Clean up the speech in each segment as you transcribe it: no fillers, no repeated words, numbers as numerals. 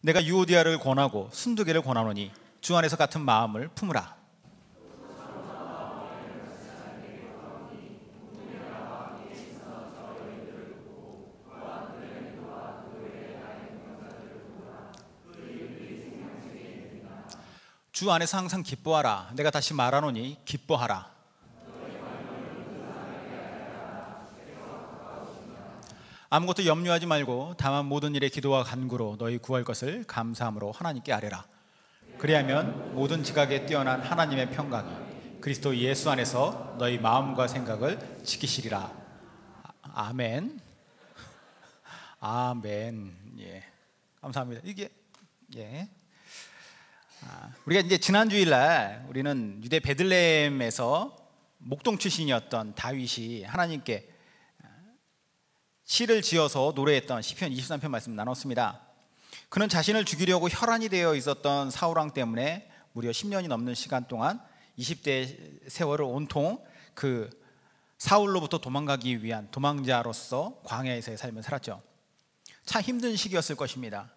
내가 유오디아를 권하고 순두개를 권하노니 주 안에서 같은 마음을 품으라. 주 안에서 항상 기뻐하라. 내가 다시 말하노니 기뻐하라. 아무것도 염려하지 말고 다만 모든 일에 기도와 간구로 너희 구할 것을 감사함으로 하나님께 아뢰라. 그리하면 모든 지각에 뛰어난 하나님의 평강이 그리스도 예수 안에서 너희 마음과 생각을 지키시리라. 아멘. 아멘. 예, 감사합니다. 이게 우리가 이제 지난 주일날 우리는 유대 베들레헴에서 목동 출신이었던 다윗이 하나님께 시를 지어서 노래했던 시편 23편 말씀 나눴습니다. 그는 자신을 죽이려고 혈안이 되어 있었던 사울왕 때문에 무려 10년이 넘는 시간 동안 20대 세월을 온통 그 사울로부터 도망가기 위한 도망자로서 광야에서의 삶을 살았죠. 참 힘든 시기였을 것입니다.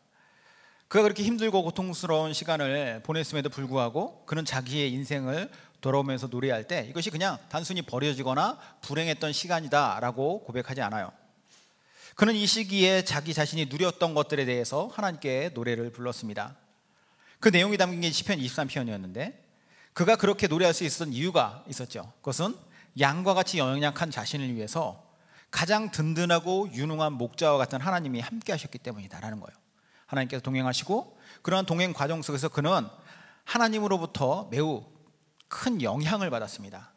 그가 그렇게 힘들고 고통스러운 시간을 보냈음에도 불구하고 그는 자기의 인생을 돌아오면서 노래할 때 이것이 그냥 단순히 버려지거나 불행했던 시간이다 라고 고백하지 않아요. 그는 이 시기에 자기 자신이 누렸던 것들에 대해서 하나님께 노래를 불렀습니다. 그 내용이 담긴 게 시편 23편이었는데 그가 그렇게 노래할 수 있었던 이유가 있었죠. 그것은 양과 같이 연약한 자신을 위해서 가장 든든하고 유능한 목자와 같은 하나님이 함께 하셨기 때문이다라는 거예요. 하나님께서 동행하시고 그러한 동행 과정 속에서 그는 하나님으로부터 매우 큰 영향을 받았습니다.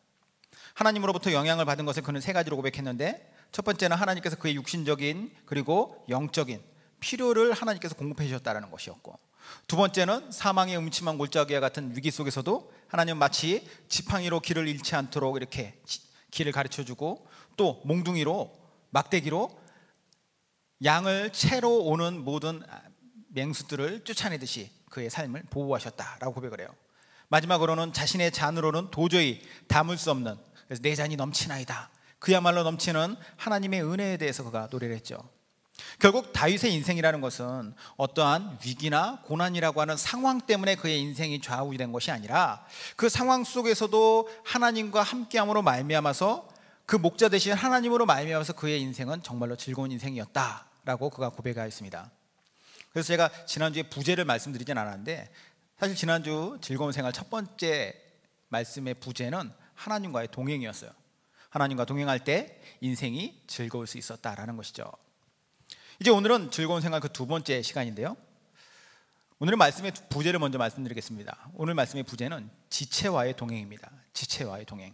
하나님으로부터 영향을 받은 것을 그는 세 가지로 고백했는데 첫 번째는 하나님께서 그의 육신적인 그리고 영적인 필요를 하나님께서 공급해 주셨다는 것이었고, 두 번째는 사망의 음침한 골짜기와 같은 위기 속에서도 하나님은 마치 지팡이로 길을 잃지 않도록 이렇게 길을 가르쳐 주고, 또 몽둥이로 막대기로 양을 채로 오는 모든 맹수들을 쫓아내듯이 그의 삶을 보호하셨다라고 고백을 해요. 마지막으로는 자신의 잔으로는 도저히 담을 수 없는, 그래서 내 잔이 넘치나이다, 그야말로 넘치는 하나님의 은혜에 대해서 그가 노래를 했죠. 결국 다윗의 인생이라는 것은 어떠한 위기나 고난이라고 하는 상황 때문에 그의 인생이 좌우된 것이 아니라 그 상황 속에서도 하나님과 함께함으로 말미암아서 그 목자 되신 하나님으로 말미암아서 그의 인생은 정말로 즐거운 인생이었다라고 그가 고백하였습니다. 그래서 제가 지난주에 부제를 말씀드리진 않았는데, 사실 지난주 즐거운 생활 첫 번째 말씀의 부제는 하나님과의 동행이었어요. 하나님과 동행할 때 인생이 즐거울 수 있었다라는 것이죠. 이제 오늘은 즐거운 생활 그 두 번째 시간인데요, 오늘의 말씀의 부제를 먼저 말씀드리겠습니다. 오늘 말씀의 부제는 지체와의 동행입니다. 지체와의 동행.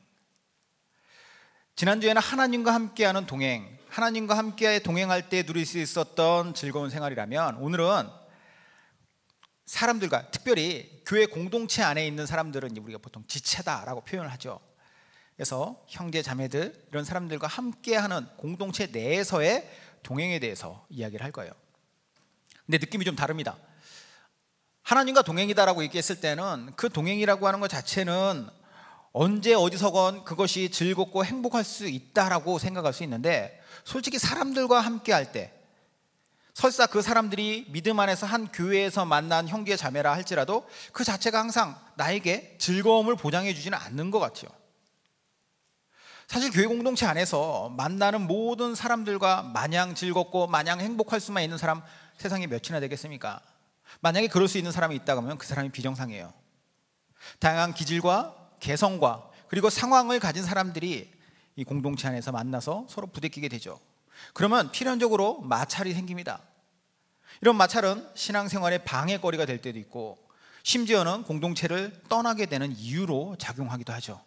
지난주에는 하나님과 함께하는 동행, 하나님과 함께 동행할 때 누릴 수 있었던 즐거운 생활이라면, 오늘은 사람들과, 특별히 교회 공동체 안에 있는 사람들은 우리가 보통 지체다라고 표현을 하죠. 그래서 형제 자매들, 이런 사람들과 함께하는 공동체 내에서의 동행에 대해서 이야기를 할 거예요. 근데 느낌이 좀 다릅니다. 하나님과 동행이다라고 얘기했을 때는 그 동행이라고 하는 것 자체는 언제 어디서건 그것이 즐겁고 행복할 수 있다라고 생각할 수 있는데, 솔직히 사람들과 함께할 때, 설사 그 사람들이 믿음 안에서 한 교회에서 만난 형제 자매라 할지라도 그 자체가 항상 나에게 즐거움을 보장해 주지는 않는 것 같아요. 사실 교회 공동체 안에서 만나는 모든 사람들과 마냥 즐겁고 마냥 행복할 수만 있는 사람 세상에 몇이나 되겠습니까? 만약에 그럴 수 있는 사람이 있다고 하면 그 사람이 비정상이에요. 다양한 기질과 개성과 그리고 상황을 가진 사람들이 이 공동체 안에서 만나서 서로 부대끼게 되죠. 그러면 필연적으로 마찰이 생깁니다. 이런 마찰은 신앙생활의 방해거리가 될 때도 있고, 심지어는 공동체를 떠나게 되는 이유로 작용하기도 하죠.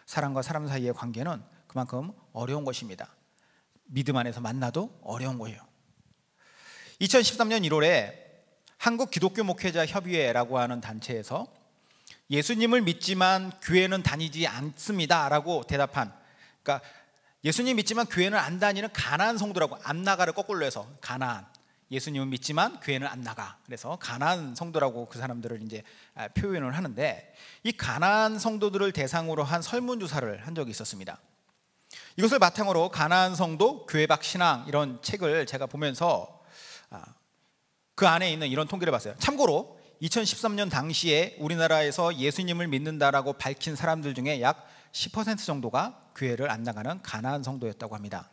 사람과 사람 사이의 관계는 그만큼 어려운 것입니다. 믿음 안에서 만나도 어려운 거예요. 2013년 1월에 한국 기독교 목회자 협의회라고 하는 단체에서 예수님을 믿지만 교회는 다니지 않습니다 라고 대답한, 그러니까 예수님 믿지만 교회는 안 다니는 가나안 성도라고, 안 나가를 거꾸로 해서 가나안, 예수님은 믿지만 교회는 안 나가, 그래서 가나안 성도라고 그 사람들을 이제 표현을 하는데, 이 가나안 성도들을 대상으로 한 설문조사를 한 적이 있었습니다. 이것을 바탕으로 가나안 성도 교회 밖 신앙, 이런 책을 제가 보면서 그 안에 있는 이런 통계를 봤어요. 참고로 2013년 당시에 우리나라에서 예수님을 믿는다라고 밝힌 사람들 중에 약 10% 정도가 교회를 안 나가는 가난한 성도였다고 합니다.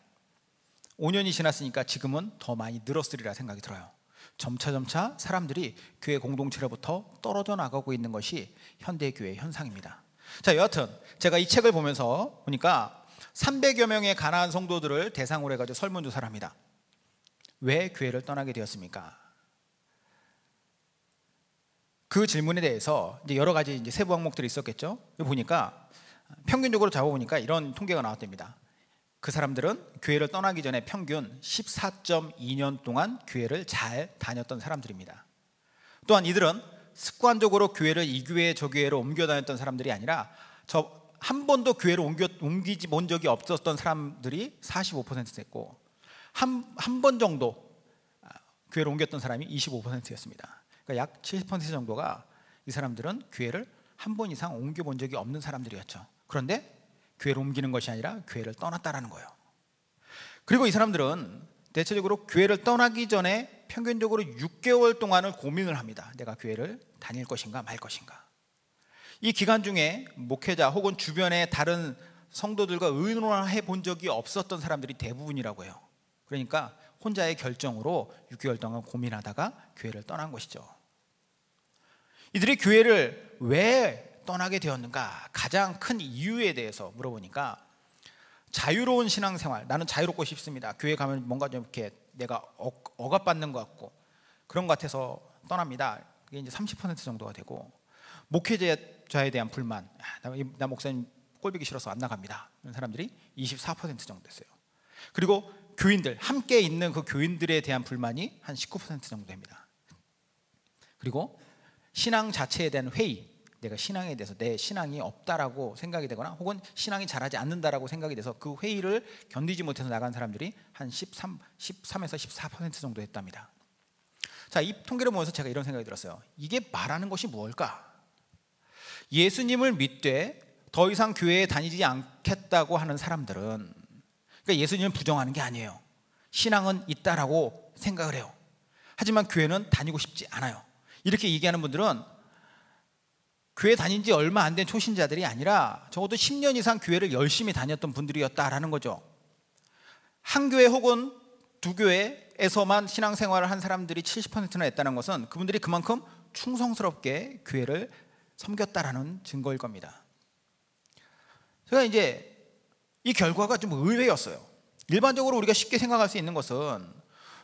5년이 지났으니까 지금은 더 많이 늘었으리라 생각이 들어요. 점차 사람들이 교회 공동체로부터 떨어져 나가고 있는 것이 현대교회의 현상입니다. 자, 여하튼 제가 이 책을 보면서 보니까 300여 명의 가난한 성도들을 대상으로 해가지고 설문조사를 합니다. 왜 교회를 떠나게 되었습니까? 그 질문에 대해서 이제 여러 가지 이제 세부 항목들이 있었겠죠. 보니까 평균적으로 잡아보니까 이런 통계가 나왔답니다. 그 사람들은 교회를 떠나기 전에 평균 14.2년 동안 교회를 잘 다녔던 사람들입니다. 또한 이들은 습관적으로 교회를 이 교회 저 교회로 옮겨 다녔던 사람들이 아니라 한 번도 교회를 옮기지 본 적이 없었던 사람들이 45%였고 한 번 정도 교회를 옮겼던 사람이 25%였습니다. 그러니까 약 70% 정도가 이 사람들은 교회를 한 번 이상 옮겨본 적이 없는 사람들이었죠. 그런데 교회를 옮기는 것이 아니라 교회를 떠났다라는 거예요. 그리고 이 사람들은 대체적으로 교회를 떠나기 전에 평균적으로 6개월 동안을 고민을 합니다. 내가 교회를 다닐 것인가 말 것인가. 이 기간 중에 목회자 혹은 주변의 다른 성도들과 의논해 본 적이 없었던 사람들이 대부분이라고 해요. 그러니까 혼자의 결정으로 6개월 동안 고민하다가 교회를 떠난 것이죠. 이들이 교회를 왜 떠나게 되었는가? 가장 큰 이유에 대해서 물어보니까 자유로운 신앙생활, 나는 자유롭고 싶습니다. 교회 가면 뭔가 좀 이렇게 내가 억압받는 것 같고 그런 것 같아서 떠납니다. 그게 이제 30% 정도가 되고, 목회자에 대한 불만, 나 목사님 꼴보기 싫어서 안 나갑니다. 이런 사람들이 24% 정도 됐어요. 그리고 교인들, 함께 있는 그 교인들에 대한 불만이 한 19% 정도 됩니다. 그리고 신앙 자체에 대한 회의, 내가 신앙에 대해서 내 신앙이 없다라고 생각이 되거나 혹은 신앙이 잘하지 않는다라고 생각이 돼서 그 회의를 견디지 못해서 나간 사람들이 한 13에서 14% 정도 됐답니다. 자, 이 통계를 보면서 제가 이런 생각이 들었어요. 이게 말하는 것이 무엇일까? 예수님을 믿되 더 이상 교회에 다니지 않겠다고 하는 사람들은, 그러니까 예수님을 부정하는 게 아니에요. 신앙은 있다라고 생각을 해요. 하지만 교회는 다니고 싶지 않아요. 이렇게 얘기하는 분들은 교회 다닌 지 얼마 안 된 초신자들이 아니라 적어도 10년 이상 교회를 열심히 다녔던 분들이었다라는 거죠. 한 교회 혹은 두 교회에서만 신앙생활을 한 사람들이 70%나 됐다는 것은 그분들이 그만큼 충성스럽게 교회를 섬겼다라는 증거일 겁니다. 제가 이제 이 결과가 좀 의외였어요. 일반적으로 우리가 쉽게 생각할 수 있는 것은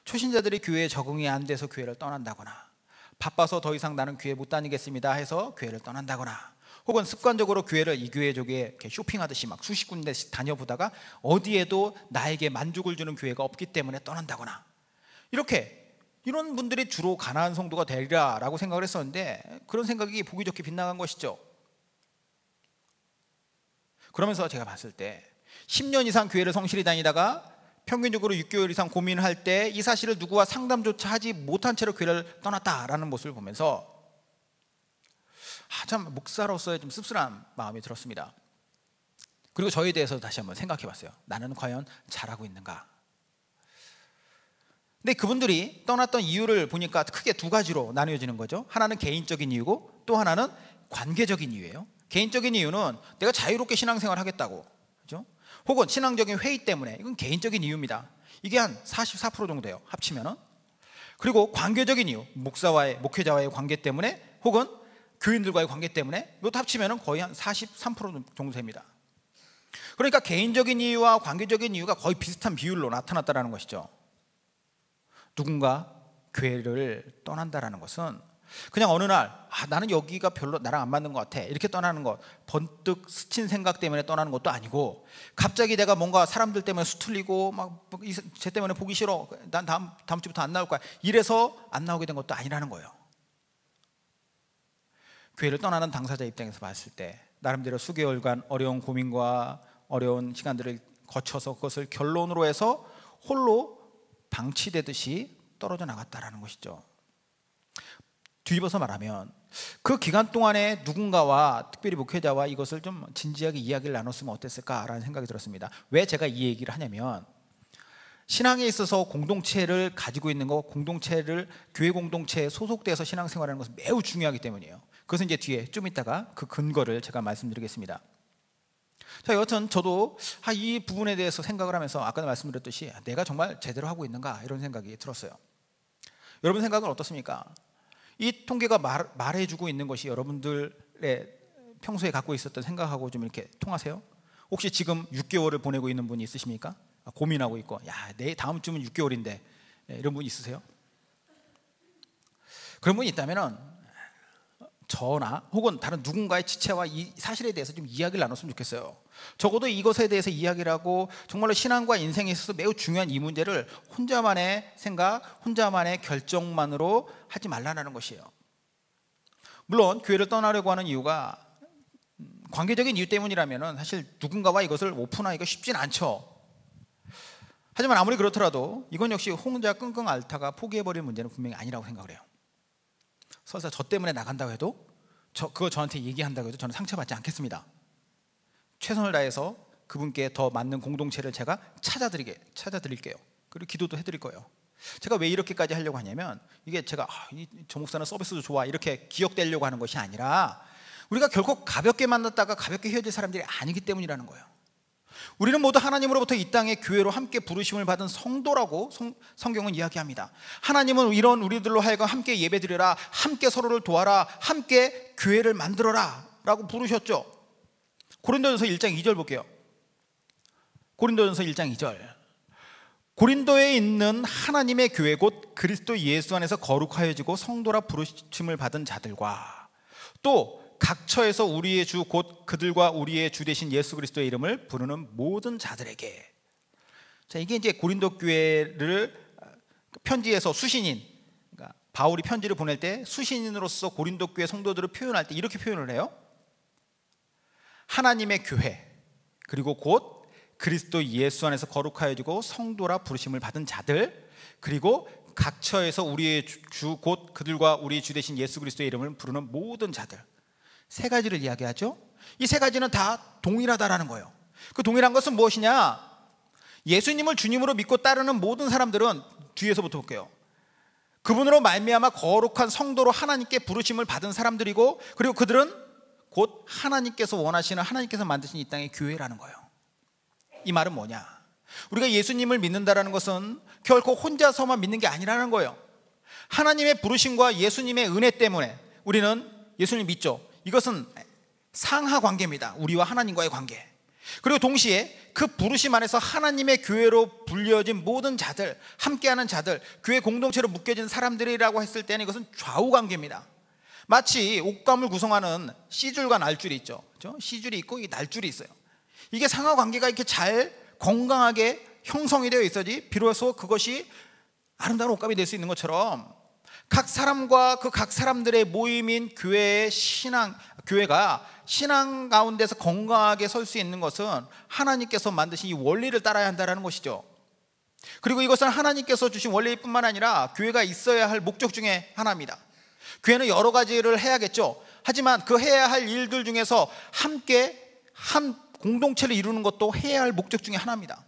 초신자들이 교회에 적응이 안 돼서 교회를 떠난다거나, 바빠서 더 이상 나는 교회 못 다니겠습니다 해서 교회를 떠난다거나, 혹은 습관적으로 교회를 이 교회 저 교회 이렇게 쇼핑하듯이 막 수십 군데씩 다녀보다가 어디에도 나에게 만족을 주는 교회가 없기 때문에 떠난다거나, 이런 분들이 주로 가난한 성도가 되리라라고 생각을 했었는데 그런 생각이 보기 좋게 빗나간 것이죠. 그러면서 제가 봤을 때 10년 이상 교회를 성실히 다니다가 평균적으로 6개월 이상 고민할 때 이 사실을 누구와 상담조차 하지 못한 채로 교회를 떠났다라는 모습을 보면서 참 목사로서의 좀 씁쓸한 마음이 들었습니다. 그리고 저에 대해서 다시 한번 생각해 봤어요. 나는 과연 잘하고 있는가? 근데 그분들이 떠났던 이유를 보니까 크게 두 가지로 나뉘어지는 거죠. 하나는 개인적인 이유고 또 하나는 관계적인 이유예요. 개인적인 이유는 내가 자유롭게 신앙생활을 하겠다고, 그렇죠? 혹은 신앙적인 회의 때문에, 이건 개인적인 이유입니다. 이게 한 44% 정도 돼요, 합치면은. 그리고 관계적인 이유, 목회자와의 관계 때문에 혹은 교인들과의 관계 때문에, 이것도 합치면은 거의 한 43% 정도 됩니다. 그러니까 개인적인 이유와 관계적인 이유가 거의 비슷한 비율로 나타났다는 것이죠. 누군가 교회를 떠난다라는 것은 그냥 어느 날 나는 여기가 별로 나랑 안 맞는 것 같아 이렇게 떠나는 것, 번뜩 스친 생각 때문에 떠나는 것도 아니고, 갑자기 내가 뭔가 사람들 때문에 수틀리고 막 쟤 때문에 보기 싫어, 난 다음 주부터 안 나올 거야, 이래서 안 나오게 된 것도 아니라는 거예요. 교회를 떠나는 당사자 입장에서 봤을 때 나름대로 수개월간 어려운 고민과 어려운 시간들을 거쳐서 그것을 결론으로 해서 홀로 방치되듯이 떨어져 나갔다라는 것이죠. 뒤집어서 말하면 그 기간 동안에 누군가와, 특별히 목회자와 이것을 좀 진지하게 이야기를 나눴으면 어땠을까라는 생각이 들었습니다. 왜 제가 이 얘기를 하냐면, 신앙에 있어서 공동체를 가지고 있는 거, 공동체를 교회 공동체에 소속돼서 신앙생활하는 것은 매우 중요하기 때문이에요. 그것은 이제 뒤에 좀 이따가 그 근거를 제가 말씀드리겠습니다. 자, 여하튼 저도 이 부분에 대해서 생각을 하면서 아까도 말씀드렸듯이 내가 정말 제대로 하고 있는가 이런 생각이 들었어요. 여러분 생각은 어떻습니까? 이 통계가 말해주고 있는 것이 여러분들의 평소에 갖고 있었던 생각하고 좀 이렇게 통하세요? 혹시 지금 6개월을 보내고 있는 분이 있으십니까? 고민하고 있고 내 다음 주면 6개월인데 이런 분 있으세요? 그런 분이 있다면 저나 혹은 다른 누군가의 지체와 이 사실에 대해서 좀 이야기를 나눴으면 좋겠어요. 적어도 이것에 대해서 이야기를 하고 정말로 신앙과 인생에 있어서 매우 중요한 이 문제를 혼자만의 생각, 혼자만의 결정만으로 하지 말라는 것이에요. 물론 교회를 떠나려고 하는 이유가 관계적인 이유 때문이라면 사실 누군가와 이것을 오픈하기가 쉽진 않죠. 하지만 아무리 그렇더라도 이건 역시 혼자 끙끙 앓다가 포기해버릴 문제는 분명히 아니라고 생각을 해요. 설사 저 때문에 나간다고 해도 그거 저한테 얘기한다고 해도 저는 상처받지 않겠습니다. 최선을 다해서 그분께 더 맞는 공동체를 제가 찾아드릴게요. 그리고 기도도 해드릴 거예요. 제가 왜 이렇게까지 하려고 하냐면 이게 제가 저 목사는 서비스도 좋아 이렇게 기억되려고 하는 것이 아니라 우리가 결코 가볍게 만났다가 가볍게 헤어질 사람들이 아니기 때문이라는 거예요. 우리는 모두 하나님으로부터 이 땅의 교회로 함께 부르심을 받은 성도라고 성경은 이야기합니다. 하나님은 이런 우리들로 하여금 함께 예배드려라, 함께 서로를 도와라, 함께 교회를 만들어라 라고 부르셨죠. 고린도전서 1장 2절 볼게요. 고린도전서 1장 2절. 고린도에 있는 하나님의 교회 곧 그리스도 예수 안에서 거룩하여지고 성도라 부르심을 받은 자들과 또 각처에서 우리의 주 곧 그들과 우리의 주 되신 예수 그리스도의 이름을 부르는 모든 자들에게. 자, 이게 이제 고린도 교회를 편지에서 수신인, 그러니까 바울이 편지를 보낼 때 수신인으로서 고린도 교회 성도들을 표현할 때 이렇게 표현을 해요. 하나님의 교회 그리고 곧 그리스도 예수 안에서 거룩하여지고 성도라 부르심을 받은 자들 그리고 각처에서 우리의 주 곧 그들과 우리의 주 되신 예수 그리스도의 이름을 부르는 모든 자들. 세 가지를 이야기하죠. 이 세 가지는 다 동일하다라는 거예요. 그 동일한 것은 무엇이냐? 예수님을 주님으로 믿고 따르는 모든 사람들은 뒤에서부터 볼게요. 그분으로 말미암아 거룩한 성도로 하나님께 부르심을 받은 사람들이고 그리고 그들은 곧 하나님께서 원하시는 하나님께서 만드신 이 땅의 교회라는 거예요. 이 말은 뭐냐? 우리가 예수님을 믿는다라는 것은 결코 혼자서만 믿는 게 아니라는 거예요. 하나님의 부르심과 예수님의 은혜 때문에 우리는 예수님 믿죠. 이것은 상하 관계입니다. 우리와 하나님과의 관계. 그리고 동시에 그 부르심 안에서 하나님의 교회로 불려진 모든 자들, 함께하는 자들, 교회 공동체로 묶여진 사람들이라고 했을 때는 이것은 좌우 관계입니다. 마치 옷감을 구성하는 C줄과 날줄이 있죠. 그렇죠? C줄이 있고 이 날줄이 있어요. 이게 상하 관계가 이렇게 잘 건강하게 형성이 되어 있어야지 비로소 그것이 아름다운 옷감이 될 수 있는 것처럼 각 사람과 그 각 사람들의 모임인 교회가 신앙 가운데서 건강하게 설 수 있는 것은 하나님께서 만드신 이 원리를 따라야 한다는 것이죠. 그리고 이것은 하나님께서 주신 원리뿐만 아니라 교회가 있어야 할 목적 중에 하나입니다. 교회는 여러 가지를 해야겠죠. 하지만 그 해야 할 일들 중에서 함께 한 공동체를 이루는 것도 해야 할 목적 중에 하나입니다.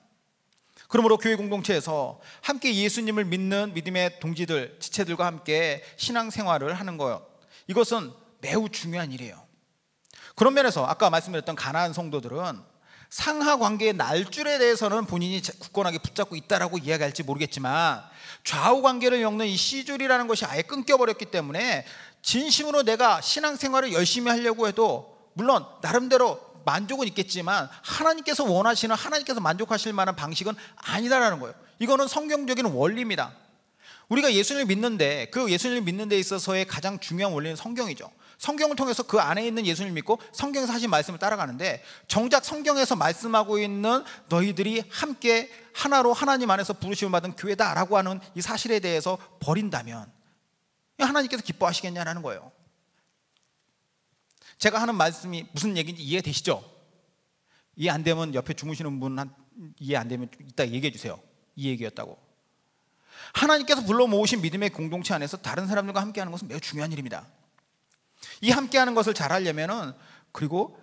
그러므로 교회 공동체에서 함께 예수님을 믿는 믿음의 동지들, 지체들과 함께 신앙생활을 하는 것, 이것은 매우 중요한 일이에요. 그런 면에서 아까 말씀드렸던 가나안 성도들은 상하 관계의 날줄에 대해서는 본인이 굳건하게 붙잡고 있다라고 이야기할지 모르겠지만 좌우 관계를 엮는 이 C줄이라는 것이 아예 끊겨버렸기 때문에 진심으로 내가 신앙생활을 열심히 하려고 해도 물론 나름대로 만족은 있겠지만 하나님께서 원하시는, 하나님께서 만족하실 만한 방식은 아니다라는 거예요. 이거는 성경적인 원리입니다. 우리가 예수님을 믿는데 그 예수님을 믿는 데 있어서의 가장 중요한 원리는 성경이죠. 성경을 통해서 그 안에 있는 예수님을 믿고 성경에서 하신 말씀을 따라가는데 정작 성경에서 말씀하고 있는 너희들이 함께 하나로 하나님 안에서 부르심을 받은 교회다라고 하는 이 사실에 대해서 버린다면 하나님께서 기뻐하시겠냐라는 거예요. 제가 하는 말씀이 무슨 얘기인지 이해되시죠? 이해 안 되면 옆에 주무시는 분 이해 안 되면 이따 얘기해 주세요. 이 얘기였다고. 하나님께서 불러 모으신 믿음의 공동체 안에서 다른 사람들과 함께하는 것은 매우 중요한 일입니다. 이 함께하는 것을 잘 하려면은 그리고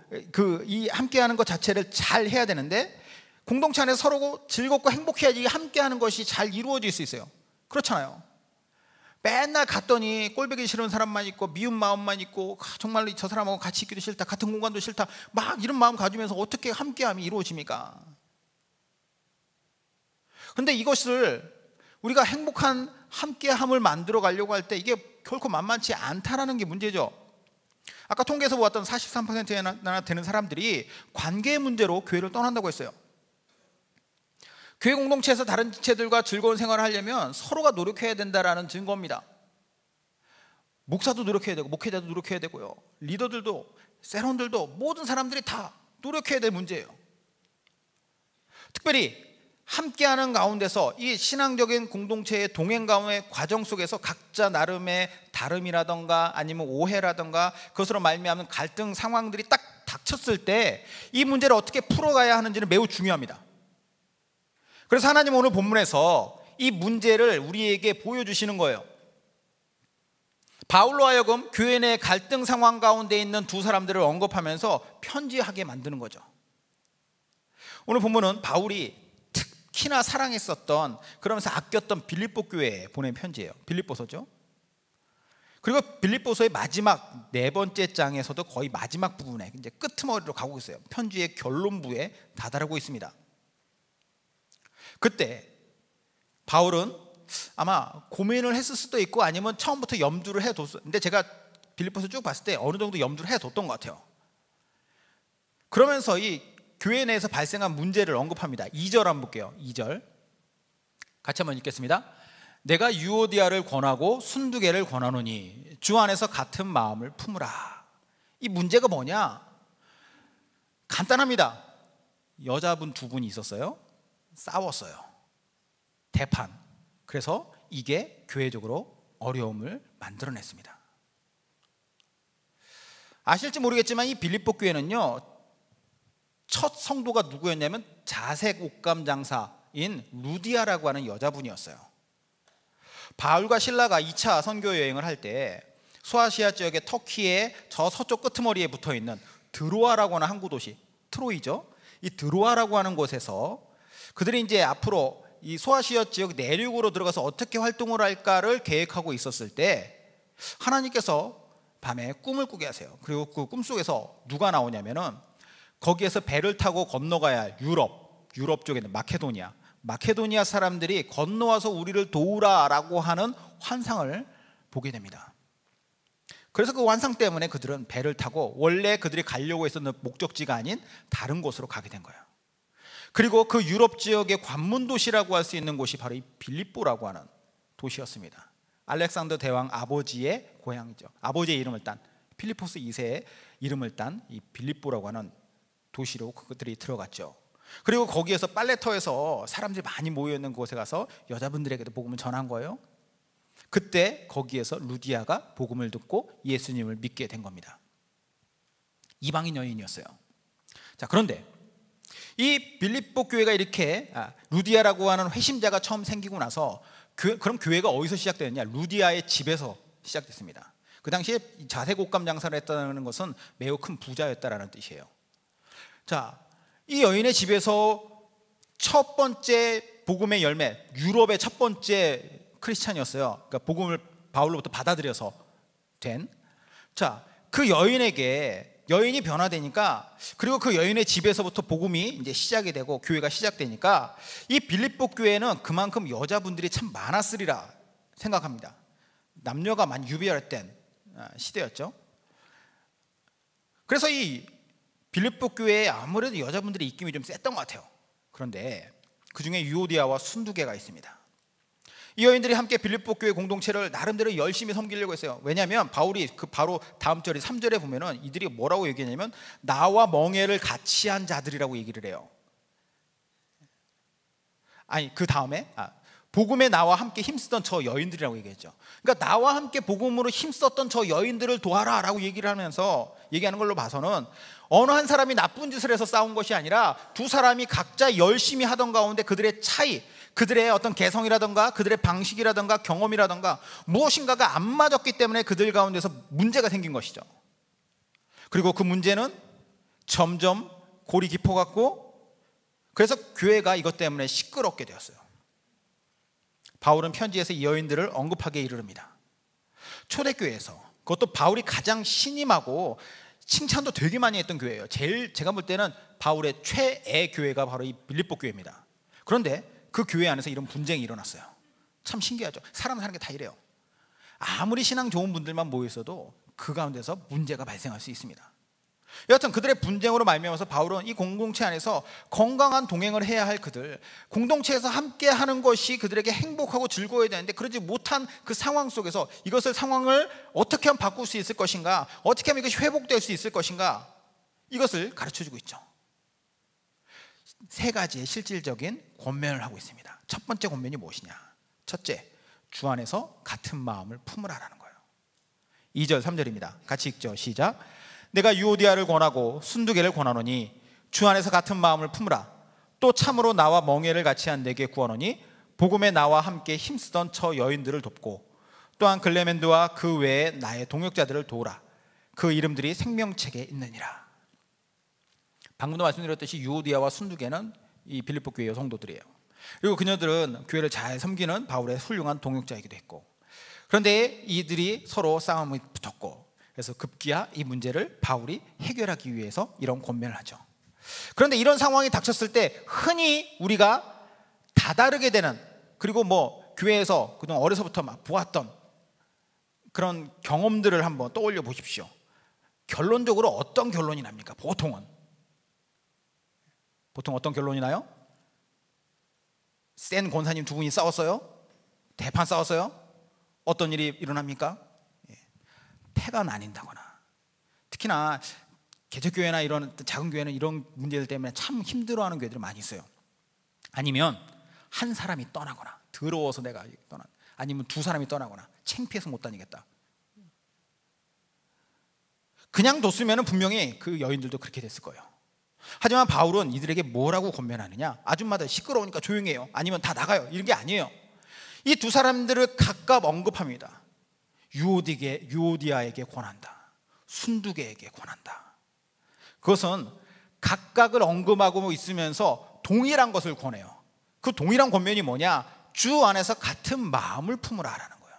이 함께하는 것 자체를 잘 해야 되는데 공동체 안에서 서로 즐겁고 행복해야지 함께하는 것이 잘 이루어질 수 있어요. 그렇잖아요. 맨날 갔더니 꼴보기 싫은 사람만 있고 미운 마음만 있고 정말 저 사람하고 같이 있기도 싫다, 같은 공간도 싫다, 막 이런 마음 가지면서 어떻게 함께함이 이루어집니까? 그런데 이것을 우리가 행복한 함께함을 만들어 가려고 할 때 이게 결코 만만치 않다라는 게 문제죠. 아까 통계에서 보았던 43%나 되는 사람들이 관계 문제로 교회를 떠난다고 했어요. 교회 공동체에서 다른 지체들과 즐거운 생활을 하려면 서로가 노력해야 된다라는 증거입니다. 목사도 노력해야 되고 목회자도 노력해야 되고요, 리더들도 세론들도 모든 사람들이 다 노력해야 될 문제예요. 특별히 함께하는 가운데서 이 신앙적인 공동체의 동행 가운데 과정 속에서 각자 나름의 다름이라던가 아니면 오해라던가 그것으로 말미암은 갈등 상황들이 딱 닥쳤을 때 이 문제를 어떻게 풀어가야 하는지는 매우 중요합니다. 그래서 하나님 오늘 본문에서 이 문제를 우리에게 보여주시는 거예요. 바울로 하여금 교회 내 갈등 상황 가운데 있는 두 사람들을 언급하면서 편지하게 만드는 거죠. 오늘 본문은 바울이 특히나 사랑했었던, 그러면서 아꼈던 빌립보 교회에 보낸 편지예요. 빌립보서죠. 그리고 빌립보서의 마지막 4번째 장에서도 거의 마지막 부분에 이제 끄트머리로 가고 있어요. 편지의 결론부에 다다르고 있습니다. 그때 바울은 아마 고민을 했을 수도 있고 아니면 처음부터 염두를 해뒀어요. 근데 제가 빌립보서 쭉 봤을 때 어느 정도 염두를 해뒀던 것 같아요. 그러면서 이 교회 내에서 발생한 문제를 언급합니다. 2절 한번 볼게요. 2절 같이 한번 읽겠습니다. 내가 유오디아를 권하고 순두개를 권하노니 주 안에서 같은 마음을 품으라. 이 문제가 뭐냐? 간단합니다. 여자분 2분이 있었어요. 싸웠어요. 대판. 그래서 이게 교회적으로 어려움을 만들어냈습니다. 아실지 모르겠지만 이 빌립보 교회는요, 첫 성도가 누구였냐면 자색 옷감 장사인 루디아라고 하는 여자분이었어요. 바울과 실라가 2차 선교 여행을 할 때 소아시아 지역의 터키의 저 서쪽 끄트머리에 붙어있는 드로아라고 하는 항구 도시, 트로이죠. 이 드로아라고 하는 곳에서 그들이 이제 앞으로 이 소아시아 지역 내륙으로 들어가서 어떻게 활동을 할까를 계획하고 있었을 때 하나님께서 밤에 꿈을 꾸게 하세요. 그리고 그 꿈속에서 누가 나오냐면은 거기에서 배를 타고 건너가야 할 유럽 쪽에 있는 마케도니아 사람들이 건너와서 우리를 도우라라고 하는 환상을 보게 됩니다. 그래서 그 환상 때문에 그들은 배를 타고 원래 그들이 가려고 했었던 목적지가 아닌 다른 곳으로 가게 된 거예요. 그리고 그 유럽 지역의 관문 도시라고 할 수 있는 곳이 바로 이 빌립보라고 하는 도시였습니다. 알렉산더 대왕 아버지의 고향이죠. 아버지의 이름을 딴 필리포스 2세의 이름을 딴 이 빌립보라고 하는 도시로 그들이 들어갔죠. 그리고 거기에서 빨래터에서 사람들이 많이 모여있는 곳에 가서 여자분들에게도 복음을 전한 거예요. 그때 거기에서 루디아가 복음을 듣고 예수님을 믿게 된 겁니다. 이방인 여인이었어요. 자, 그런데 이 빌립보 교회가 이렇게 루디아라고 하는 회심자가 처음 생기고 나서 그럼 교회가 어디서 시작되었냐? 루디아의 집에서 시작됐습니다. 그 당시에 자색 옷감 장사를 했다는 것은 매우 큰 부자였다라는 뜻이에요. 자, 이 여인의 집에서 첫 번째 복음의 열매, 유럽의 첫 번째 크리스찬이었어요. 그러니까 복음을 바울로부터 받아들여서 된. 자, 그 여인이 변화되니까, 그리고 그 여인의 집에서부터 복음이 이제 시작이 되고 교회가 시작되니까 이 빌립보 교회는 그만큼 여자분들이 참 많았으리라 생각합니다. 남녀가 많이 유별된 시대였죠. 그래서 이 빌립보 교회에 아무래도 여자분들의 입김이 좀 셌던 것 같아요. 그런데 그 중에 유오디아와 순두개가 있습니다. 이 여인들이 함께 빌립보 교회 공동체를 나름대로 열심히 섬기려고 했어요. 왜냐하면 바울이 그 바로 다음 절이 3절에 보면은 이들이 뭐라고 얘기하냐면 나와 멍에를 같이 한 자들이라고 얘기를 해요. 아니, 그 다음에 복음에 나와 함께 힘쓰던 저 여인들이라고 얘기했죠. 그러니까 나와 함께 복음으로 힘썼던 저 여인들을 도와라 라고 얘기를 하면서 얘기하는 걸로 봐서는 어느 한 사람이 나쁜 짓을 해서 싸운 것이 아니라 두 사람이 각자 열심히 하던 가운데 그들의 차이, 그들의 어떤 개성이라던가 그들의 방식이라던가 경험이라던가 무엇인가가 안 맞았기 때문에 그들 가운데서 문제가 생긴 것이죠. 그리고 그 문제는 점점 골이 깊어갔고 그래서 교회가 이것 때문에 시끄럽게 되었어요. 바울은 편지에서 이 여인들을 언급하게 이르릅니다. 초대교회에서, 그것도 바울이 가장 신임하고 칭찬도 되게 많이 했던 교회예요. 제일 제가 볼 때는 바울의 최애 교회가 바로 이 빌립보 교회입니다. 그런데 그 교회 안에서 이런 분쟁이 일어났어요. 참 신기하죠. 사람 사는 게 다 이래요. 아무리 신앙 좋은 분들만 모여 있어도 그 가운데서 문제가 발생할 수 있습니다. 여하튼 그들의 분쟁으로 말미암아서 바울은 이 공동체 안에서 건강한 동행을 해야 할 그들, 공동체에서 함께 하는 것이 그들에게 행복하고 즐거워야 되는데 그러지 못한 그 상황 속에서 상황을 어떻게 하면 바꿀 수 있을 것인가, 어떻게 하면 이것이 회복될 수 있을 것인가, 이것을 가르쳐주고 있죠. 세 가지의 실질적인 권면을 하고 있습니다. 첫 번째 권면이 무엇이냐? 첫째, 주 안에서 같은 마음을 품으라라는 거예요. 2절 3절입니다. 같이 읽죠. 시작. 내가 유오디아를 권하고 순두개를 권하노니 주 안에서 같은 마음을 품으라. 또 참으로 나와 멍에를 같이 한 내게 구하노니 복음에 나와 함께 힘쓰던 저 여인들을 돕고 또한 글레멘드와 그 외에 나의 동역자들을 도우라. 그 이름들이 생명책에 있느니라. 방금도 말씀드렸듯이 유오디아와 순두개는 이 빌립보 교회 성도들이에요. 그리고 그녀들은 교회를 잘 섬기는 바울의 훌륭한 동역자이기도 했고, 그런데 이들이 서로 싸움이 붙었고, 그래서 급기야 이 문제를 바울이 해결하기 위해서 이런 권면을 하죠. 그런데 이런 상황이 닥쳤을 때 흔히 우리가 다다르게 되는, 그리고 교회에서 그동안 어려서부터 막 보았던 그런 경험들을 한번 떠올려 보십시오. 결론적으로 어떤 결론이 납니까? 보통 어떤 결론이 나요? 센 권사님 두 분이 싸웠어요? 대판 싸웠어요? 어떤 일이 일어납니까? 패가 나뉜다거나, 특히나 개척교회나 이런 작은 교회는 이런 문제들 때문에 참 힘들어하는 교회들이 많이 있어요. 아니면 한 사람이 떠나거나, 더러워서 내가 떠나, 아니면 두 사람이 떠나거나, 창피해서 못 다니겠다. 그냥 뒀으면 분명히 그 여인들도 그렇게 됐을 거예요. 하지만 바울은 이들에게 뭐라고 권면하느냐? 아줌마들 시끄러우니까 조용히 해요, 아니면 다 나가요, 이런 게 아니에요. 이 두 사람들을 각각 언급합니다. 유오디아에게 권한다, 순두개에게 권한다. 그것은 각각을 언급하고 있으면서 동일한 것을 권해요. 그 동일한 권면이 뭐냐? 주 안에서 같은 마음을 품으라라는 거예요.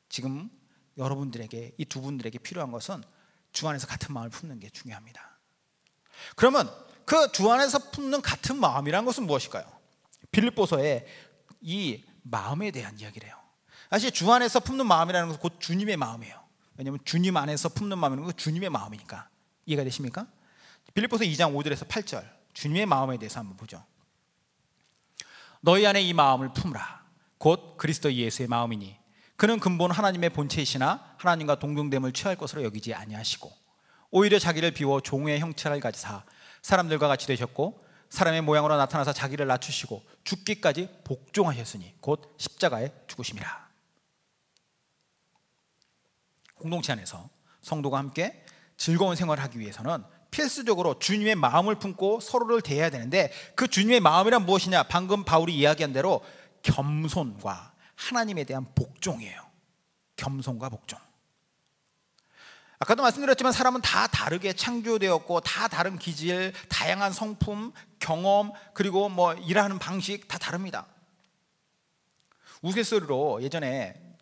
지금 여러분들에게, 이 두 분들에게 필요한 것은 주 안에서 같은 마음을 품는 게 중요합니다. 그러면 그 주 안에서 품는 같은 마음이란 것은 무엇일까요? 빌립보서에 이 마음에 대한 이야기래요. 사실 주 안에서 품는 마음이라는 것은 곧 주님의 마음이에요. 왜냐하면 주님 안에서 품는 마음은 그 주님의 마음이니까. 이해가 되십니까? 빌립보서 2장 5절에서 8절, 주님의 마음에 대해서 한번 보죠. 너희 안에 이 마음을 품으라. 곧 그리스도 예수의 마음이니 그는 근본 하나님의 본체이시나 하나님과 동등됨을 취할 것으로 여기지 아니하시고 오히려 자기를 비워 종의 형체를 가지사 사람들과 같이 되셨고 사람의 모양으로 나타나서 자기를 낮추시고 죽기까지 복종하셨으니 곧 십자가에 죽으심이라. 공동체 안에서 성도가 함께 즐거운 생활을 하기 위해서는 필수적으로 주님의 마음을 품고 서로를 대해야 되는데, 그 주님의 마음이란 무엇이냐? 방금 바울이 이야기한 대로 겸손과 하나님에 대한 복종이에요. 겸손과 복종. 아까도 말씀드렸지만 사람은 다 다르게 창조되었고 다 다른 기질, 다양한 성품, 경험, 그리고 일하는 방식 다 다릅니다. 우스갯소리로 예전에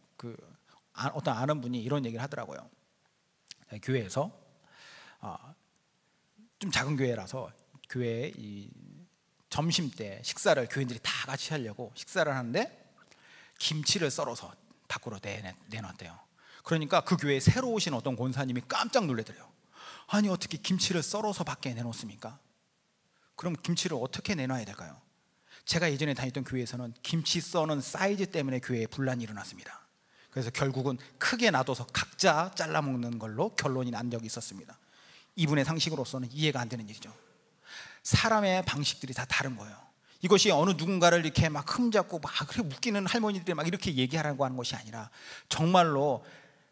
어떤 아는 분이 이런 얘기를 하더라고요. 교회에서 좀 작은 교회라서 교회에 이 점심 때 식사를 교인들이 다 같이 하려고 식사를 하는데 김치를 썰어서 밖으로 내놨대요. 그러니까 그 교회에 새로 오신 어떤 권사님이 깜짝 놀래더래요. 아니 어떻게 김치를 썰어서 밖에 내놓습니까? 그럼 김치를 어떻게 내놔야 될까요? 제가 예전에 다녔던 교회에서는 김치 써는 사이즈 때문에 교회에 분란이 일어났습니다. 그래서 결국은 크게 놔둬서 각자 잘라 먹는 걸로 결론이 난 적이 있었습니다. 이분의 상식으로서는 이해가 안 되는 일이죠. 사람의 방식들이 다 다른 거예요. 이것이 어느 누군가를 이렇게 막 흠잡고 그래 웃기는 할머니들이 막 이렇게 얘기하라고 하는 것이 아니라, 정말로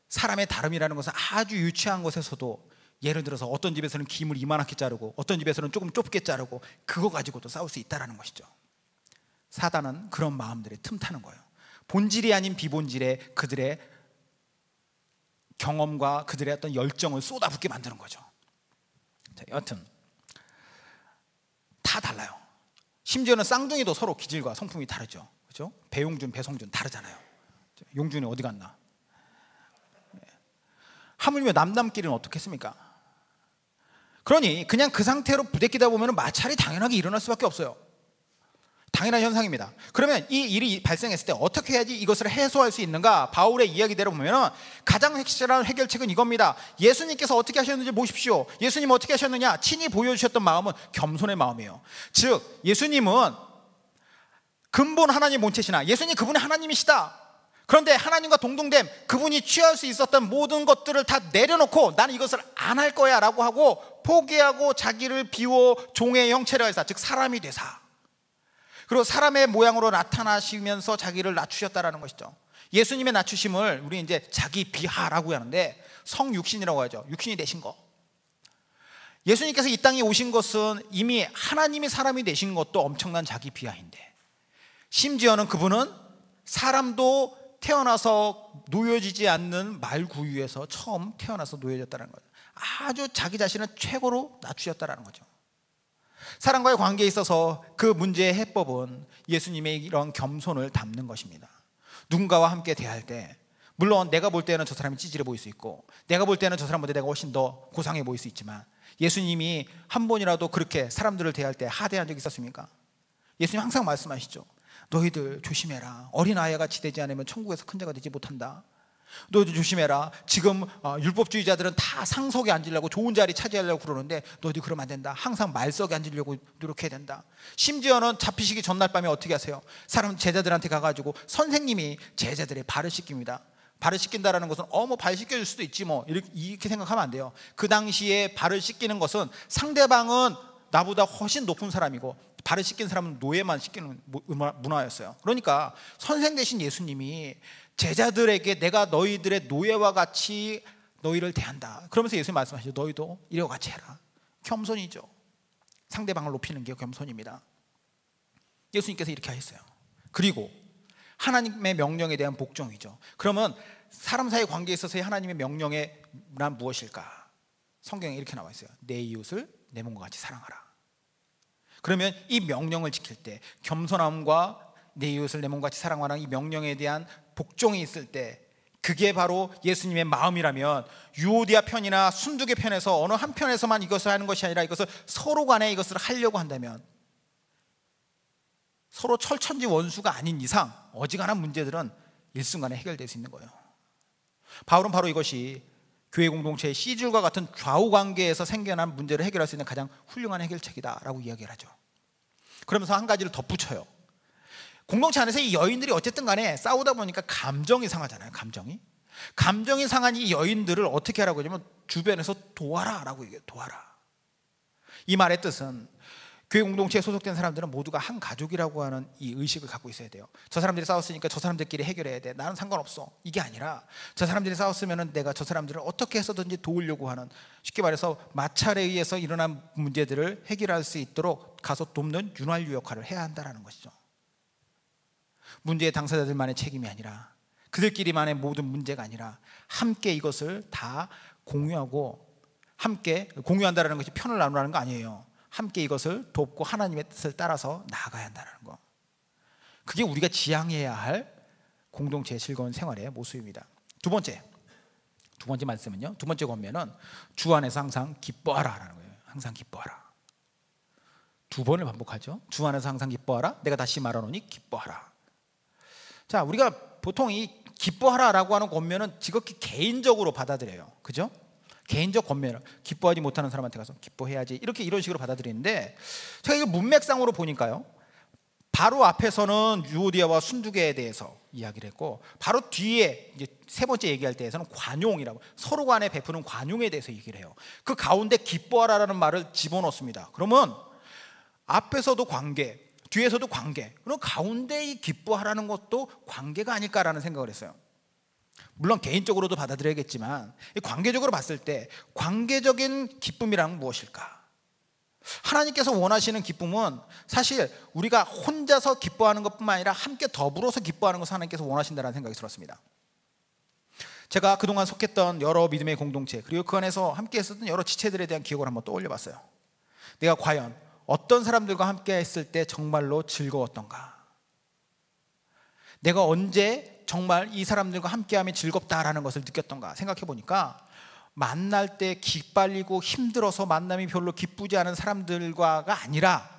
사람의 다름이라는 것은 아주 유치한 것에서도, 예를 들어서 어떤 집에서는 김을 이만하게 자르고 어떤 집에서는 조금 좁게 자르고 그거 가지고도 싸울 수 있다는 것이죠. 사단은 그런 마음들이 틈타는 거예요. 본질이 아닌 비본질에 그들의 경험과 그들의 어떤 열정을 쏟아붓게 만드는 거죠. 자, 여하튼 다 달라요. 심지어는 쌍둥이도 서로 기질과 성품이 다르죠. 그렇죠? 배용준, 배성준 다르잖아요. 용준이 어디 갔나? 하물며 남남끼리는 어떻겠습니까? 그러니 그냥 그 상태로 부대끼다 보면 마찰이 당연하게 일어날 수밖에 없어요. 당연한 현상입니다. 그러면 이 일이 발생했을 때 어떻게 해야지 이것을 해소할 수 있는가? 바울의 이야기대로 보면 가장 확실한 해결책은 이겁니다. 예수님께서 어떻게 하셨는지 보십시오. 예수님 어떻게 하셨느냐? 친히 보여주셨던 마음은 겸손의 마음이에요. 즉 예수님은 근본 하나님 본체시나 예수님 그분이 하나님이시다. 그런데 하나님과 동등됨, 그분이 취할 수 있었던 모든 것들을 다 내려놓고 나는 이것을 안 할 거야 라고 하고 포기하고 자기를 비워 종의 형체를 하사, 즉 사람이 되사, 그리고 사람의 모양으로 나타나시면서 자기를 낮추셨다라는 것이죠. 예수님의 낮추심을 우리 이제 자기 비하라고 하는데 성육신이라고 하죠. 육신이 되신 거. 예수님께서 이 땅에 오신 것은 이미 하나님이 사람이 되신 것도 엄청난 자기 비하인데, 심지어는 그분은 사람도 태어나서 놓여지지 않는 말구유에서 처음 태어나서 놓여졌다는 거죠. 아주 자기 자신을 최고로 낮추셨다는 거죠. 사람과의 관계에 있어서 그 문제의 해법은 예수님의 이런 겸손을 담는 것입니다. 누군가와 함께 대할 때 물론 내가 볼 때는 저 사람이 찌질해 보일 수 있고 내가 볼 때는 저 사람보다 내가 훨씬 더 고상해 보일 수 있지만 예수님이 한 번이라도 그렇게 사람들을 대할 때 하대한 적이 있었습니까? 예수님 항상 말씀하시죠. 너희들 조심해라. 어린아이와 같이 되지 않으면 천국에서 큰 자가 되지 못한다. 너희들 조심해라. 지금 율법주의자들은 다 상석에 앉으려고 좋은 자리 차지하려고 그러는데 너희들 그러면 안 된다. 항상 말석에 앉으려고 노력해야 된다. 심지어는 잡히시기 전날 밤에 어떻게 하세요? 사람 제자들한테 가가지고 선생님이 제자들의 발을 씻깁니다. 발을 씻긴다라는 것은 뭐 발 씻겨줄 수도 있지 뭐 이렇게 생각하면 안 돼요. 그 당시에 발을 씻기는 것은 상대방은 나보다 훨씬 높은 사람이고 발을 씻긴 사람은 노예만 씻기는 문화였어요. 그러니까 선생 되신 예수님이 제자들에게 내가 너희들의 노예와 같이 너희를 대한다. 그러면서 예수님 말씀하시죠. 너희도 이와 같이 해라. 겸손이죠. 상대방을 높이는 게 겸손입니다. 예수님께서 이렇게 하셨어요. 그리고 하나님의 명령에 대한 복종이죠. 그러면 사람 사이 관계에 있어서의 하나님의 명령에 난 무엇일까? 성경에 이렇게 나와 있어요. 내 이웃을 내 몸과 같이 사랑하라. 그러면 이 명령을 지킬 때 겸손함과 내 이웃을 내 몸같이 사랑하라는 이 명령에 대한 복종이 있을 때 그게 바로 예수님의 마음이라면 유오디아 편이나 순두계 편에서 어느 한 편에서만 이것을 하는 것이 아니라 이것을 서로 간에 이것을 하려고 한다면 서로 철천지 원수가 아닌 이상 어지간한 문제들은 일순간에 해결될 수 있는 거예요. 바울은 바로 이것이 교회 공동체의 C줄과 같은 좌우 관계에서 생겨난 문제를 해결할 수 있는 가장 훌륭한 해결책이다라고 이야기를 하죠. 그러면서 한 가지를 덧붙여요. 공동체 안에서 이 여인들이 어쨌든 간에 싸우다 보니까 감정이 상하잖아요. 감정이 상한 이 여인들을 어떻게 하라고 하냐면 주변에서 도와라라고 얘기해요. 도와라. 이 말의 뜻은 교회 공동체에 소속된 사람들은 모두가 한 가족이라고 하는 이 의식을 갖고 있어야 돼요. 저 사람들이 싸웠으니까 저 사람들끼리 해결해야 돼. 나는 상관없어. 이게 아니라 저 사람들이 싸웠으면 내가 저 사람들을 어떻게 해서든지 도우려고 하는, 쉽게 말해서 마찰에 의해서 일어난 문제들을 해결할 수 있도록 가서 돕는 윤활유 역할을 해야 한다는 것이죠. 문제의 당사자들만의 책임이 아니라 그들끼리만의 모든 문제가 아니라 함께 이것을 다 공유하고 함께 공유한다는 것이 편을 나누라는 거 아니에요. 함께 이것을 돕고 하나님의 뜻을 따라서 나아가야 한다는 거. 그게 우리가 지향해야 할 공동체의 즐거운 생활의 모습입니다. 두 번째 말씀은요. 두 번째 권면은 주 안에서 항상 기뻐하라라는 거예요. 항상 기뻐하라. 두 번을 반복하죠. 주 안에서 항상 기뻐하라. 내가 다시 말하노니 기뻐하라. 자, 우리가 보통 이 기뻐하라라고 하는 권면은 지극히 개인적으로 받아들여요. 그죠? 개인적 권면을 기뻐하지 못하는 사람한테 가서 기뻐해야지 이런 식으로 받아들이는데, 제가 이거 문맥상으로 보니까요, 바로 앞에서는 유오디아와 순두계에 대해서 이야기를 했고 바로 뒤에 이제 세 번째 얘기할 때에서는 관용이라고, 서로 간에 베푸는 관용에 대해서 얘기를 해요. 그 가운데 기뻐하라라는 말을 집어넣습니다. 그러면 앞에서도 관계, 뒤에서도 관계, 그럼 가운데 이 기뻐하라는 것도 관계가 아닐까라는 생각을 했어요. 물론 개인적으로도 받아들여야겠지만 관계적으로 봤을 때 관계적인 기쁨이란 무엇일까? 하나님께서 원하시는 기쁨은 사실 우리가 혼자서 기뻐하는 것뿐만 아니라 함께 더불어서 기뻐하는 것을 하나님께서 원하신다는 생각이 들었습니다. 제가 그동안 속했던 여러 믿음의 공동체, 그리고 그 안에서 함께 했었던 여러 지체들에 대한 기억을 한번 떠올려 봤어요. 내가 과연 어떤 사람들과 함께 했을 때 정말로 즐거웠던가? 내가 언제 정말 이 사람들과 함께하면 즐겁다라는 것을 느꼈던가 생각해 보니까, 만날 때 기빨리고 힘들어서 만남이 별로 기쁘지 않은 사람들과가 아니라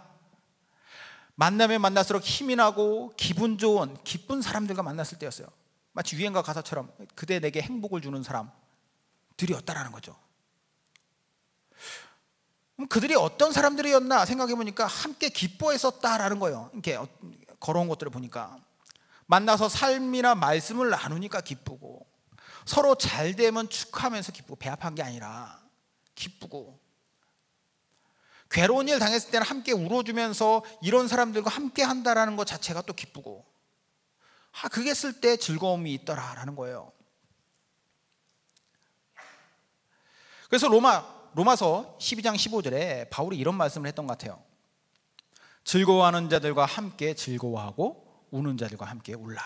만나면 만날수록 힘이 나고 기분 좋은 기쁜 사람들과 만났을 때였어요. 마치 유행가 가사처럼 그대 내게 행복을 주는 사람들이었다라는 거죠. 그들이 어떤 사람들이었나 생각해 보니까 함께 기뻐했었다라는 거예요. 이렇게 걸어온 것들을 보니까 만나서 삶이나 말씀을 나누니까 기쁘고, 서로 잘 되면 축하하면서 기쁘고, 배합한 게 아니라 기쁘고, 괴로운 일 당했을 때는 함께 울어주면서 이런 사람들과 함께 한다라는 것 자체가 또 기쁘고, 그게 쓸 때 즐거움이 있더라라는 거예요. 그래서 로마서 12장 15절에 바울이 이런 말씀을 했던 것 같아요. 즐거워하는 자들과 함께 즐거워하고 우는 자들과 함께 울라.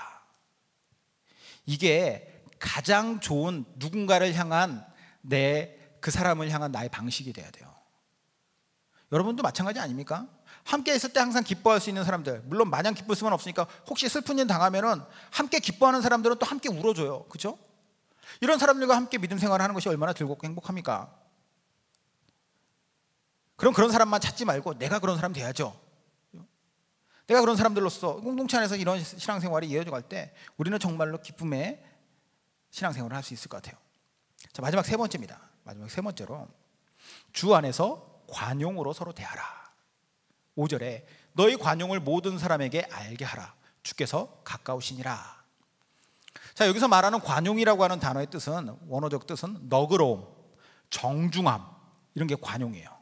이게 가장 좋은 누군가를 향한 그 사람을 향한 나의 방식이 돼야 돼요. 여러분도 마찬가지 아닙니까? 함께 있을 때 항상 기뻐할 수 있는 사람들, 물론 마냥 기쁠 수만 없으니까 혹시 슬픈 일 당하면은 함께 기뻐하는 사람들은 또 함께 울어줘요. 그렇죠? 이런 사람들과 함께 믿음 생활을 하는 것이 얼마나 즐겁고 행복합니까? 그럼 그런 사람만 찾지 말고 내가 그런 사람 돼야죠. 내가 그런 사람들로서 공동체 안에서 이런 신앙생활이 이어져 갈 때 우리는 정말로 기쁨의 신앙생활을 할 수 있을 것 같아요. 자, 마지막 세 번째입니다. 마지막 세 번째로, 주 안에서 관용으로 서로 대하라. 5절에 너희 관용을 모든 사람에게 알게 하라. 주께서 가까우시니라. 자, 여기서 말하는 관용이라고 하는 단어의 뜻은, 원어적 뜻은 너그러움, 정중함, 이런 게 관용이에요.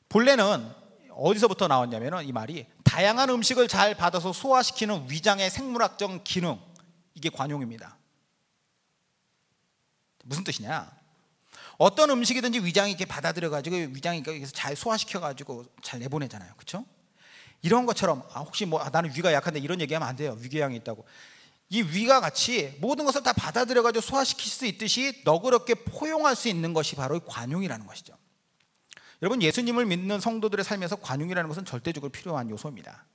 본래는 어디서부터 나왔냐면 이 말이 다양한 음식을 잘 받아서 소화시키는 위장의 생물학적 기능, 이게 관용입니다. 무슨 뜻이냐? 어떤 음식이든지 위장이 이렇게 받아들여가지고 위장이 여기서 잘 소화시켜가지고 잘 내보내잖아요. 그렇죠? 이런 것처럼 혹시 나는 위가 약한데 이런 얘기하면 안 돼요. 위궤양이 있다고. 이 위가 같이 모든 것을 다 받아들여가지고 소화시킬 수 있듯이 너그럽게 포용할 수 있는 것이 바로 관용이라는 것이죠. 여러분, 예수님을 믿는 성도들의 삶에서 관용이라는 것은 절대적으로 필요한 요소입니다.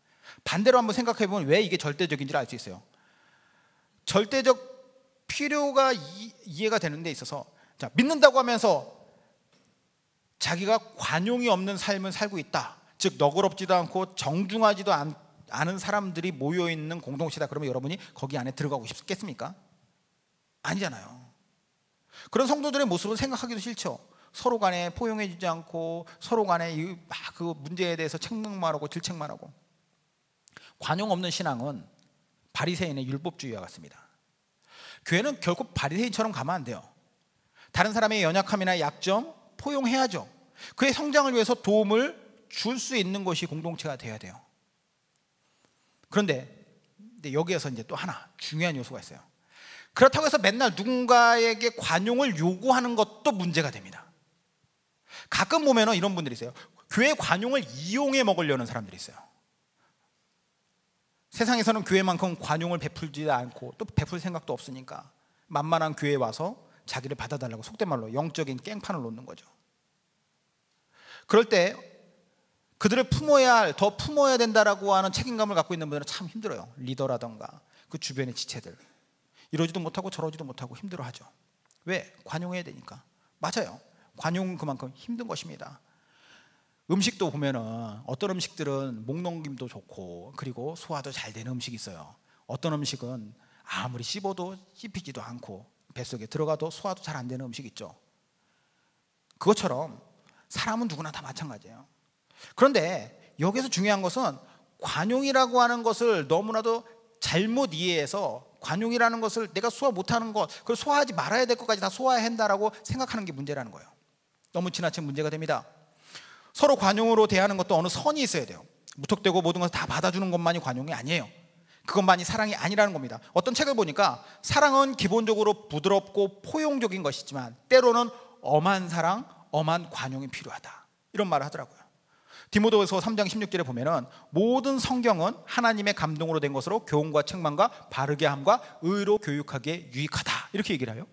반대로 한번 생각해 보면 왜 이게 절대적인지를 알 수 있어요. 절대적 필요가 이해가 되는 데 있어서, 자, 믿는다고 하면서 자기가 관용이 없는 삶을 살고 있다, 즉 너그럽지도 않고 정중하지도 않은 사람들이 모여있는 공동체다, 그러면 여러분이 거기 안에 들어가고 싶겠습니까? 아니잖아요. 그런 성도들의 모습은 생각하기도 싫죠. 서로 간에 포용해주지 않고 서로 간에 그 문제에 대해서 책망만 하고 질책만 하고. 관용 없는 신앙은 바리새인의 율법주의와 같습니다. 교회는 결코 바리새인처럼 가면 안 돼요. 다른 사람의 연약함이나 약점 포용해야죠. 그의 성장을 위해서 도움을 줄 수 있는 것이 공동체가 돼야 돼요. 그런데 여기에서 이제 또 하나 중요한 요소가 있어요. 그렇다고 해서 맨날 누군가에게 관용을 요구하는 것도 문제가 됩니다. 가끔 보면 이런 분들이 있어요. 교회 관용을 이용해 먹으려는 사람들이 있어요. 세상에서는 교회만큼 관용을 베풀지 않고 또 베풀 생각도 없으니까 만만한 교회에 와서 자기를 받아달라고 속된 말로 영적인 깽판을 놓는 거죠. 그럴 때 그들을 더 품어야 된다라고 하는 책임감을 갖고 있는 분들은 참 힘들어요. 리더라던가 그 주변의 지체들, 이러지도 못하고 저러지도 못하고 힘들어하죠. 왜? 관용해야 되니까. 맞아요. 관용은 그만큼 힘든 것입니다. 음식도 보면은 어떤 음식들은 목 넘김도 좋고 그리고 소화도 잘 되는 음식이 있어요. 어떤 음식은 아무리 씹어도 씹히지도 않고 뱃속에 들어가도 소화도 잘 안 되는 음식 있죠. 그것처럼 사람은 누구나 다 마찬가지예요. 그런데 여기서 중요한 것은 관용이라고 하는 것을 너무나도 잘못 이해해서 관용이라는 것을 내가 소화 못하는 것, 그걸 소화하지 말아야 될 것까지 다 소화해야 한다라고 생각하는 게 문제라는 거예요. 너무 지나친 문제가 됩니다. 서로 관용으로 대하는 것도 어느 선이 있어야 돼요. 무턱대고 모든 것을 다 받아주는 것만이 관용이 아니에요. 그것만이 사랑이 아니라는 겁니다. 어떤 책을 보니까 사랑은 기본적으로 부드럽고 포용적인 것이지만 때로는 엄한 사랑, 엄한 관용이 필요하다, 이런 말을 하더라고요. 디모데후서 3장 16절에 보면은 모든 성경은 하나님의 감동으로 된 것으로 교훈과 책망과 바르게 함과 의로 교육하기에 유익하다, 이렇게 얘기를 해요.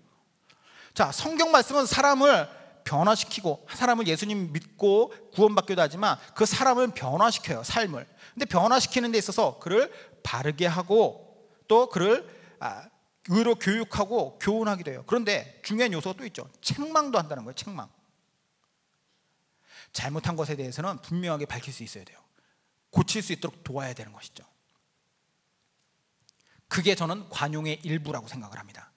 자, 성경 말씀은 사람을 변화시키고 사람을 예수님 믿고 구원받기도 하지만 그 사람을 변화시켜요, 삶을. 근데 변화시키는 데 있어서 그를 바르게 하고 또 그를 의로 교육하고 교훈하기도 해요. 그런데 중요한 요소가 또 있죠. 책망도 한다는 거예요. 책망. 잘못한 것에 대해서는 분명하게 밝힐 수 있어야 돼요. 고칠 수 있도록 도와야 되는 것이죠. 그게 저는 관용의 일부라고 생각을 합니다.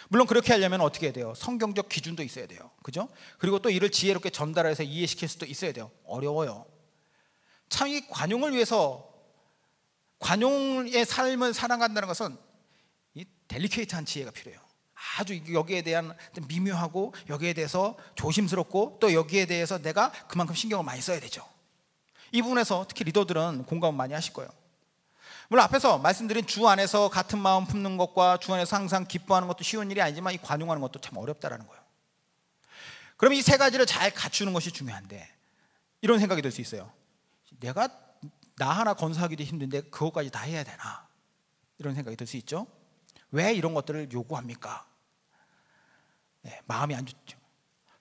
물론 그렇게 하려면 어떻게 해야 돼요? 성경적 기준도 있어야 돼요. 그죠? 그리고 또 이를 지혜롭게 전달해서 이해시킬 수도 있어야 돼요. 어려워요. 참 이 관용을 위해서 관용의 삶을 살아간다는 것은 이 델리케이트한 지혜가 필요해요. 아주 여기에 대한 미묘하고 여기에 대해서 조심스럽고 또 여기에 대해서 내가 그만큼 신경을 많이 써야 되죠. 이 부분에서 특히 리더들은 공감을 많이 하실 거예요. 물론 앞에서 말씀드린 주 안에서 같은 마음 품는 것과 주 안에서 항상 기뻐하는 것도 쉬운 일이 아니지만 이 관용하는 것도 참 어렵다라는 거예요. 그럼 이 세 가지를 잘 갖추는 것이 중요한데 이런 생각이 들 수 있어요. 내가 나 하나 건사하기도 힘든데 그것까지 다 해야 되나? 이런 생각이 들 수 있죠. 왜 이런 것들을 요구합니까? 네, 마음이 안 좋죠.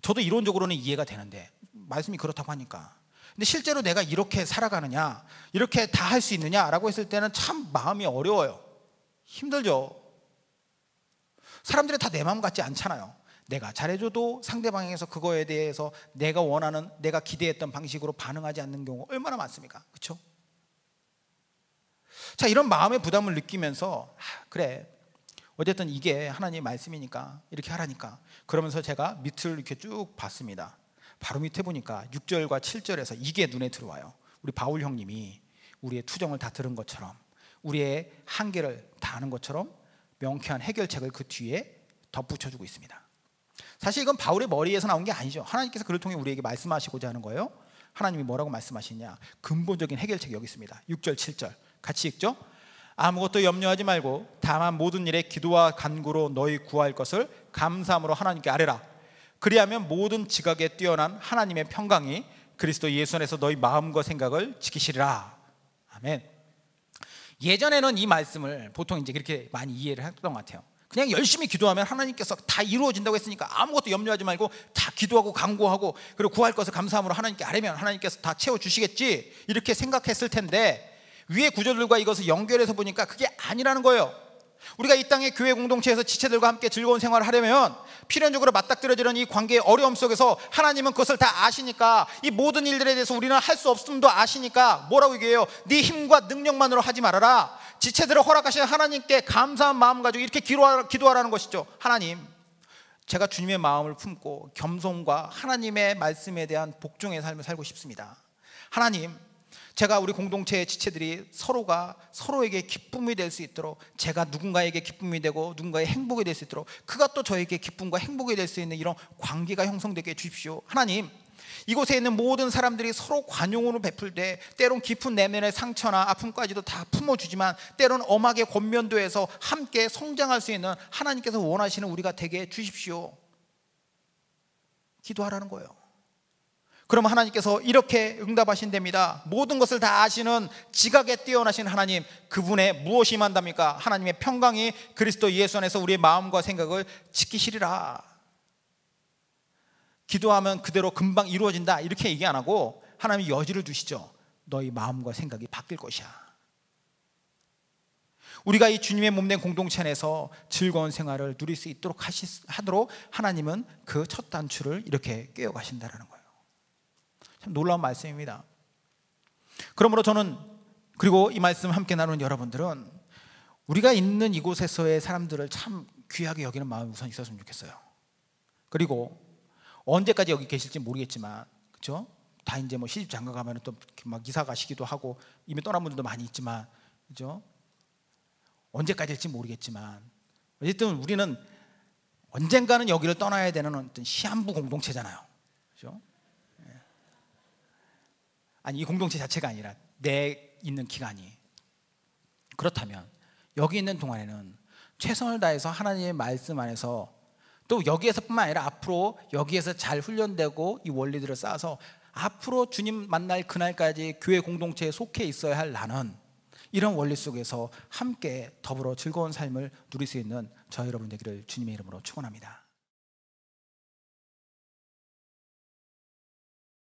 저도 이론적으로는 이해가 되는데 말씀이 그렇다고 하니까. 근데 실제로 내가 이렇게 살아가느냐, 이렇게 다 할 수 있느냐라고 했을 때는 참 마음이 어려워요. 힘들죠. 사람들이 다 내 마음 같지 않잖아요. 내가 잘해줘도 상대방에서 그거에 대해서 내가 원하는, 내가 기대했던 방식으로 반응하지 않는 경우 얼마나 많습니까? 그렇죠? 자, 이런 마음의 부담을 느끼면서 그래, 어쨌든 이게 하나님의 말씀이니까 이렇게 하라니까. 그러면서 제가 밑을 이렇게 쭉 봤습니다. 바로 밑에 보니까 6절과 7절에서 이게 눈에 들어와요. 우리 바울 형님이 우리의 투정을 다 들은 것처럼, 우리의 한계를 다 아는 것처럼 명쾌한 해결책을 그 뒤에 덧붙여주고 있습니다. 사실 이건 바울의 머리에서 나온 게 아니죠. 하나님께서 그를 통해 우리에게 말씀하시고자 하는 거예요. 하나님이 뭐라고 말씀하시냐, 근본적인 해결책이 여기 있습니다. 6절 7절 같이 읽죠. 아무것도 염려하지 말고 다만 모든 일에 기도와 간구로 너희 구할 것을 감사함으로 하나님께 아뢰라. 그리하면 모든 지각에 뛰어난 하나님의 평강이 그리스도 예수 안에서 너희 마음과 생각을 지키시리라. 아멘. 예전에는 이 말씀을 보통 이제 그렇게 많이 이해를 했던 것 같아요. 그냥 열심히 기도하면 하나님께서 다 이루어진다고 했으니까 아무것도 염려하지 말고 다 기도하고 간구하고 그리고 구할 것을 감사함으로 하나님께 아뢰면 하나님께서 다 채워주시겠지, 이렇게 생각했을 텐데 위의 구절들과 이것을 연결해서 보니까 그게 아니라는 거예요. 우리가 이 땅의 교회 공동체에서 지체들과 함께 즐거운 생활을 하려면 필연적으로 맞닥뜨려지는 이 관계의 어려움 속에서 하나님은 그것을 다 아시니까, 이 모든 일들에 대해서 우리는 할 수 없음도 아시니까 뭐라고 얘기해요? 네 힘과 능력만으로 하지 말아라. 지체들을 허락하신 하나님께 감사한 마음 가지고 이렇게 기도하라는 것이죠. 하나님, 제가 주님의 마음을 품고 겸손과 하나님의 말씀에 대한 복종의 삶을 살고 싶습니다. 하나님, 제가 우리 공동체의 지체들이 서로가 서로에게 기쁨이 될 수 있도록, 제가 누군가에게 기쁨이 되고 누군가의 행복이 될 수 있도록 그가 또 저에게 기쁨과 행복이 될 수 있는 이런 관계가 형성되게 해주십시오. 하나님, 이곳에 있는 모든 사람들이 서로 관용으로 베풀 때 때론 깊은 내면의 상처나 아픔까지도 다 품어주지만 때론 엄하게 권면도해서 함께 성장할 수 있는 하나님께서 원하시는 우리가 되게 해주십시오. 기도하라는 거예요. 그럼 하나님께서 이렇게 응답하신답니다. 모든 것을 다 아시는 지각에 뛰어나신 하나님, 그분의 무엇이 임한답니까? 하나님의 평강이 그리스도 예수 안에서 우리의 마음과 생각을 지키시리라. 기도하면 그대로 금방 이루어진다 이렇게 얘기 안 하고 하나님이 여지를 두시죠. 너희 마음과 생각이 바뀔 것이야. 우리가 이 주님의 몸된 공동체 안에서 즐거운 생활을 누릴 수 있도록 하도록 하나님은 그 첫 단추를 이렇게 꿰어가신다는 거예요. 참 놀라운 말씀입니다. 그러므로 저는, 그리고 이 말씀 함께 나누는 여러분들은 우리가 있는 이곳에서의 사람들을 참 귀하게 여기는 마음이 우선 있었으면 좋겠어요. 그리고 언제까지 여기 계실지 모르겠지만, 그렇죠? 다 이제 뭐 시집 장가 가면 또 막 이사 가시기도 하고 이미 떠난 분들도 많이 있지만, 그렇죠? 언제까지일지 모르겠지만 어쨌든 우리는 언젠가는 여기를 떠나야 되는 어떤 시한부 공동체잖아요. 그렇죠? 아니, 이 공동체 자체가 아니라 내 있는 기간이. 그렇다면 여기 있는 동안에는 최선을 다해서 하나님의 말씀 안에서, 또 여기에서뿐만 아니라 앞으로 여기에서 잘 훈련되고 이 원리들을 쌓아서 앞으로 주님 만날 그날까지 교회 공동체에 속해 있어야 할 나는 이런 원리 속에서 함께 더불어 즐거운 삶을 누릴 수 있는 저 여러분 되기를 주님의 이름으로 축원합니다.